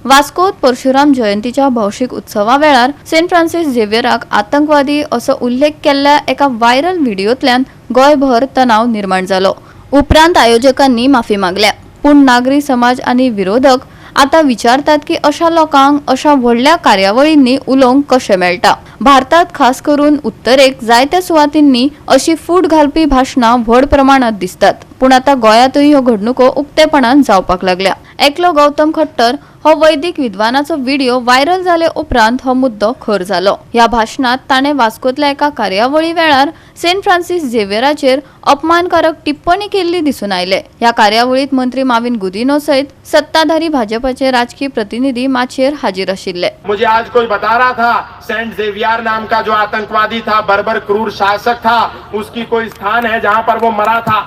वास्कोत परशुराम जयंतीच्या भौशीक उत्सवा वेळार सेंट फ्रांसिस झेवियराक आतंकवादी असो उल्लेख केल्ल्या एका व्हायरल व्हिडिओतल्यान गोयभर तणाव निर्माण जालो। उपरांत आयोजकांनी माफी मागल्या, पूण नागरी समाज आनी विरोधक आता विचारतात की अशा लोकांक अशा व्हडल्या कार्यावळींनी उलोवंक कशें मेळटा। भारतात खास करून उत्तरेक जायत्या सुवातींनी अशी फूट घालपी भाशणां व्हड प्रमाणात दिसतात, पूण आता गोंयांतूय ह्यो घडणुको उक्तेपणान जावपाक लागल्या। एकलो गौतम खट्टर हो वैदिक विद्वानाचो व्हिडिओ व्हायरल जाले उपरांत हो मुद्दो खर जालो। ह्या भाशणात ताणें वास्कोतल्या एका कार्यावळी वेळार सेंट फ्रांसिस झेवियराचेर अपमानकारक टिप्पणी केल्ली दिसून आयले। ह्या कार्यावळीत मंत्री माविन गुदिनो सयत सत्ताधारी भाजपाचे राजकीय प्रतिनिधी माचयेर हाजीर आशिल्ले। मुझे आज कोई बता रहा था सेंट जेवियर नाम का जो आतंकवादी था, बर्बर क्रूर शासक था, उसकी कोई स्थान है जहां पर वो मरा था।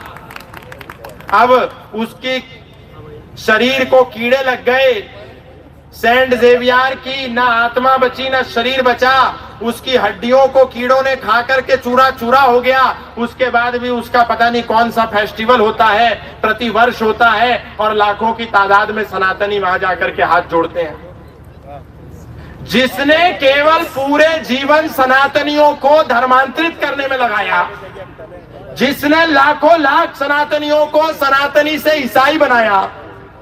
अब उसके शरीर को कीड़े लग गए। सेंट जेवियर की ना आत्मा बची ना शरीर बचा, उसकी हड्डियों को कीड़ों ने खा करके चूरा चूरा हो गया। उसके बाद भी उसका पता नहीं कौन सा फेस्टिवल होता है, प्रति वर्ष होता है और लाखों की तादाद में सनातनी वहां जाकर के हाथ जोड़ते हैं। जिसने केवल पूरे जीवन सनातनियों को धर्मांतरित करने में लगाया, जिसने लाखों लाख सनातनियों को सनातनी से ईसाई बनाया।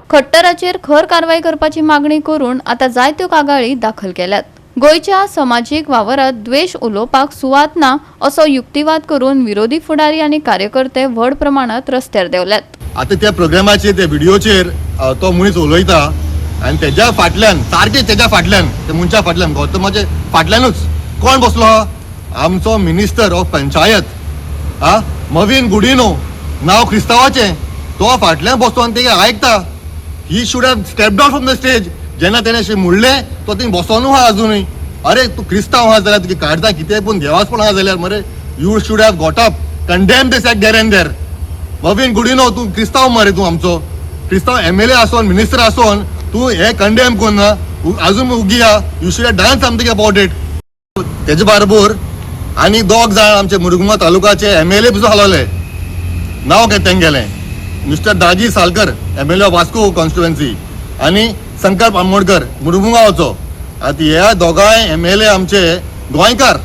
खट्टराचेर खर कारवाई करपाची मागणी करून आता जायत्यो कागाळी दाखल केल्यात। गोयच्या समाजीक वावरात द्वेष उलोवपाक सुवात ना असो युक्तिवाद करून विरोधी फुडारी आनी कार्यकर्ते व्हड प्रमाणात रस्त्यार देवल्यात। आता त्या प्रोग्रामाचेर त्या व्हिडिओचेर तो मनीस उलयता आनी तेज्या फाटल्यान सारके तेज्या फाटल्यान त्या मनशा फाटल्यान गौतमाचे फाटल्यानूच कोण बसलो? आमचो मिनिस्टर ऑफ पंचायत मविन गुडिनो, नाव क्रिस्तावाचें, तो फाटल्यान बसतो आनी तेगे आयकता। He should have step down from the stage. जेन्ना तेणें अशें म्हणलें तो थंय बसोनू आहा अजुनूय। अरे तूं क्रिस्तांव आहा जाल्यार तुगे काळजां कितें पूण देवाचपण आहा जाल्यार मरे you should have got up condemn this at their end there. Mavin Godinho, तूं क्रिस्तांव मरे, तूं आमचो क्रिस्तांव MLA आसोन मिनिस्टर आसोन तूं हे कंडेम कोन्ना अजून उगी आहा। You should have done something about it. तेजे बरोबर आनी दोग जाण आमचे मुरगुंगा तालुकाचे MLA सुद्दां हालवले। नांव घेत तेंगेलें mister Daji Salkar, MLA of Vasco constituency, आनी शंकर आमोणकर मुरगुंगावचो। आतां ह्या दोगांय MLA आमचे गोंयकार,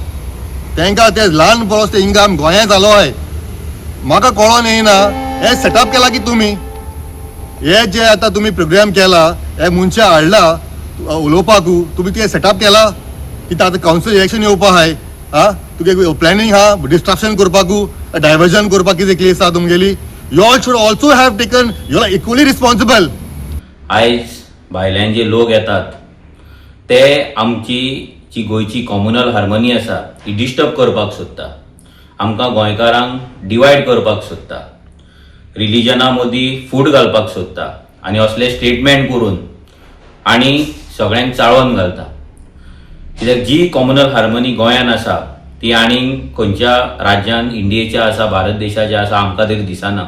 तांकां ते ल्हान परस ते हिंगा गोंयांत जालो आहे। म्हाका कळोन येयना हे सेटअप केला की तुमी हे जे आतां तुमी प्रोग्राम केला, हे मनशां हाडला उलोवपाकू, तुमी ते सेटअप केला की आतां कावन्सील इलेक्शन येवपा आहाय। तुगे प्लॅनिंग आहा डिस्ट्रक्शन करपाकू, डायवर्जन करपाक कितें केस आहा तुमगेली? You all should also have taken, you are equally responsible. आयज भायल्यान जे लोक येतात ते आमची जी गोयची कॉम्युनल हार्मनी आसा ती डिस्टर्ब करपाक सोदता, आमकां गोंयकारांक डिवायड करपाक सोदता, रिलिजना मदीं फूट घालपाक सोदता आनी असले स्टेटमेंट करून आनी सगळ्यांक चाळोवन घालता। कित्याक जी कॉम्युनल हार्मनी गोंयान आसा ती आनीक खंयच्या राज्यान इंडियेच्या आसा, भारत देशाच्या आसा आमकां तरी दिसना,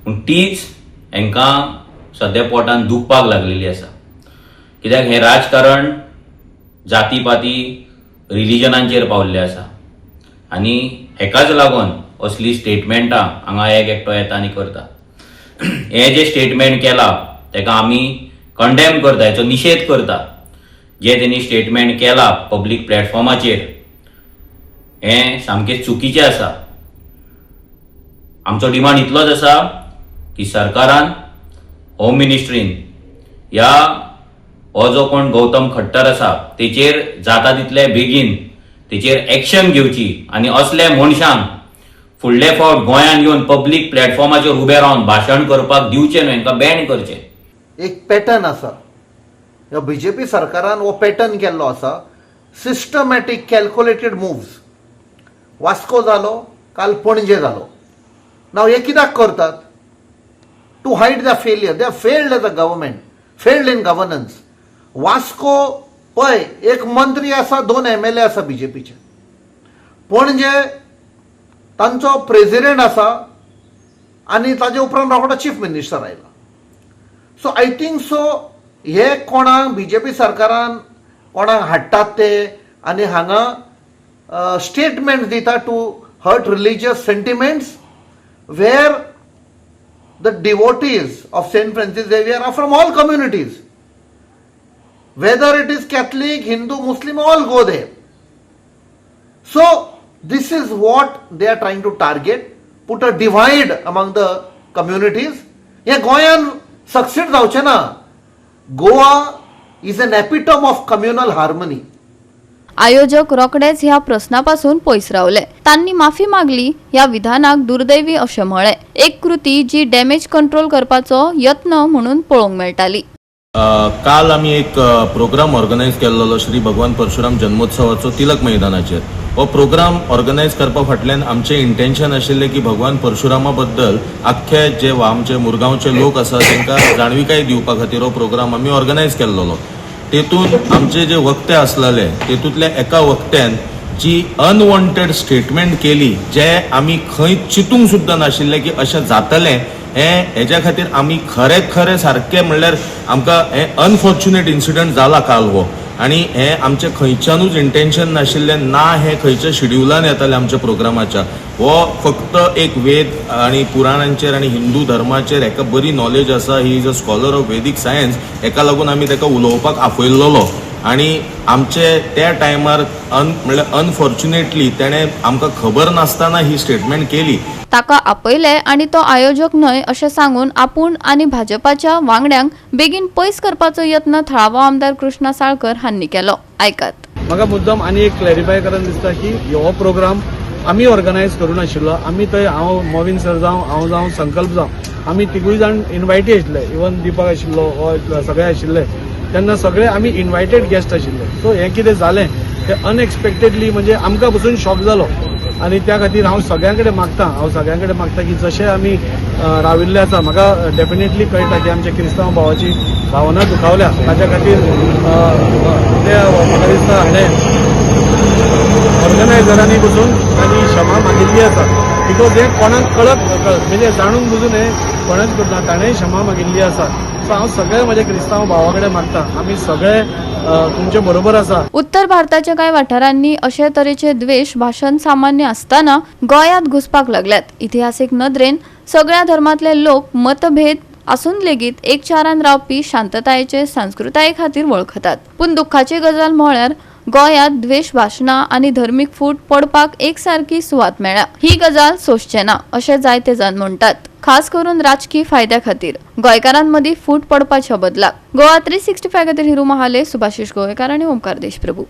पूण तीच हांकां सद्या पोटान दुखपाक लागलेली आसा। कित्याक हें राजकारण जातीपाती रिलिजनांचेर पावल्लें आसा आनी हेकाच लागून असली स्टेटमेंटां हांगा एक एकटो येता आनी करता। हे जे स्टेटमेंट केला तेका आमी कंडेम करता, हेचो निशेध करता। जे तेणी स्टेटमेंट केला पब्लीक प्लॅटफॉर्माचेर हें सामकें चुकीचें आसा। आमचो डिमांड इतलोच आसा की सरकारान, होम मिनिस्ट्रीन ह्या हो जो कोण गौतम खट्टर आसा तेचेर जाता तितले बेगीन तेचेर एक्शन घेवची आनी असले मनशांक फुडले फावट गोंयांत येवन पब्लीक प्लॅटफॉर्माचेर उबे रावन भाशण करपाक दिवचें न्हय, हांकां बॅन करचें। एक पॅटर्न आसा ह्या BJP सरकारान हो पॅटर्न केल्लो आसा, सिस्टमॅटीक कॅल्क्युलेटेड मुव्स। वास्को जालो, काल पणजे जालो। नाव हे कित्याक करतात? To hide the failure. They are failed as a government, failed in governance. Vasco पळय, एक मंत्री आसा, 2 MLA आसा BJPचे। पणजे तांचो प्रेसिडेंट आसा आनी ताजे उपरांत रोखडो चीफ मिनिस्टर आयला। सो आय थिंक सो हे कोणाक BJP सरकारान कोणाक हाडटात ते आनी हांगा statements data to hurt religious sentiments, where the devotees of Saint Francis Xavier are from all communities. whether it is Catholic, Hindu, Muslim, all go there. So this is what they are trying to target, put a divide among the communities. हे गोंयान succeed जावचें ना. Goa is an epitome of communal harmony. आयोजक रोखडेच ह्या प्रश्नापासून पयस रावले. तांणी माफी मागली. ह्या विधानाक दुर्दैवी अशें म्हळें. एक कृती जी डॅमेज कंट्रोल करपाचो यत्न म्हणून पळोवंक मेळटाली. काल आमी एक प्रोग्राम ऑर्गनायज केल्लो श्री भगवान परशुराम जन्मोत्सवाचो तिलक मैदानाचेर. हो प्रोग्राम ऑर्गनायज करपा फाटल्यान आमचें इंटेन्शन आशिल्लें की भगवान परशुरामा बद्दल आख्खे जे आमचे मुरगांवचे लोक आसा तांकां जाणविकाय दिवपा खातीर हो प्रोग्राम आमी ऑर्गनायज केल्लो. तेतून आमचे जे वक्ते आसलेले तेतूंतल्या एका वक्त्यान जी अनवॉन्टेड स्टेटमेंट केली जे आमी खंय चिंतूंक सुद्दां नाशिल्ले की अशें जातलें. हेच्या खातीर आमी खरें सारकें म्हणल्यार आमकां हें अनफॉर्च्युनेट इन्सिडंट जाला काल हो. आनी हें आमचें खंयच्यानूच इंटेन्शन नाशिल्लें ना. हें खंयच्या शेड्युलान येतालें आमच्या प्रोग्रामाच्या. हो फक्त एक वेद आनी पुराणांचेर आनी हिंदू धर्माचेर हेका बरी नॉलेज आसा. He is a scholar of Vedic science. हेका लागून आमी ताका उलोवपाक आपयल्लो. आनी आमचे त्या टायमार म्हणल्यार अनफॉर्च्युनेटली तेणें आमकां खबर नासतना ही स्टेटमेंट केली. ताका आपयले आनी तो आयोजक न्हय अशें सांगून आपूण आनी भाजपाच्या वांगड्यांक बेगीन पयस करपाचो यत्न थळावो आमदार कृष्णा साळकर हांणी केलो. आयकात. म्हाका मुद्दम आनी एक क्लॅरिफाय करन दिसता की हो प्रोग्राम आमी ऑर्गनायज करूं नाशिल्लो. आमी थंय हांव मोविन सर जावं हांव जावं संकल्प जावं आमी तिगूय जाण इन्वायटी आशिल्ले. इवन दिपक आशिल्लो सगळे आशिल्ले. तेन्ना सगळे आमी इन्वायटेड गेस्ट आशिल्ले. सो हें कितें जालें तें अनएक्सपेक्टेडली म्हणजे आमकां पसून शॉक जालो. आनी त्या खातीर हांव सगळ्यां कडेन मागता की जशें आमी राविल्ले आसा म्हाका डेफिनेटली कळटा की आमच्या क्रिस्तांव भावाची भावना दुखावल्या. ताच्या खातीर ते म्हाका दिसता हाणें ऑर्गनायझरांनी बसून तांणी क्षमा मागिल्ली आसा. बिकॉज हें कोणाक कळत म्हणजे जाणून बुजून हें कोणेच करना. ताणेंय क्षमा मागिल्ली आसा. सो हांव सगळे म्हज्या क्रिस्तांव भावा कडेन मागता आमी सगळे तुमचे बरोबर आसा. उत्तर भारताच्या कांय वाठारांनी अशे तरेचे द्वेष भाशण सामान्य असताना गोंयांत घुसपाक लागल्यात. इतिहासीक नदरेन सगळ्या धर्मांतले लोक मतभेद आसून लेगीत एकचारान रावपी शांततायेचे संस्कृताये खातीर वळखतात. पूण दुख्खाची गजाल म्हळ्यार गोंयांत द्वेष भाशणां आनी धर्मीक फूट पडपाक एकसारकी सुवात मेळ्ळ्या. ही गजाल सोंसचें ना अशें जायते जाण म्हणटात. खास करून राजकीय फायद्या खातीर गोंयकारांमदीं फूट पडपाच्या बदलाक. गोवा 365 खातीर हिरू महाले, सुभाशीश गोवेकार आनी ओमकार देशप्रभू.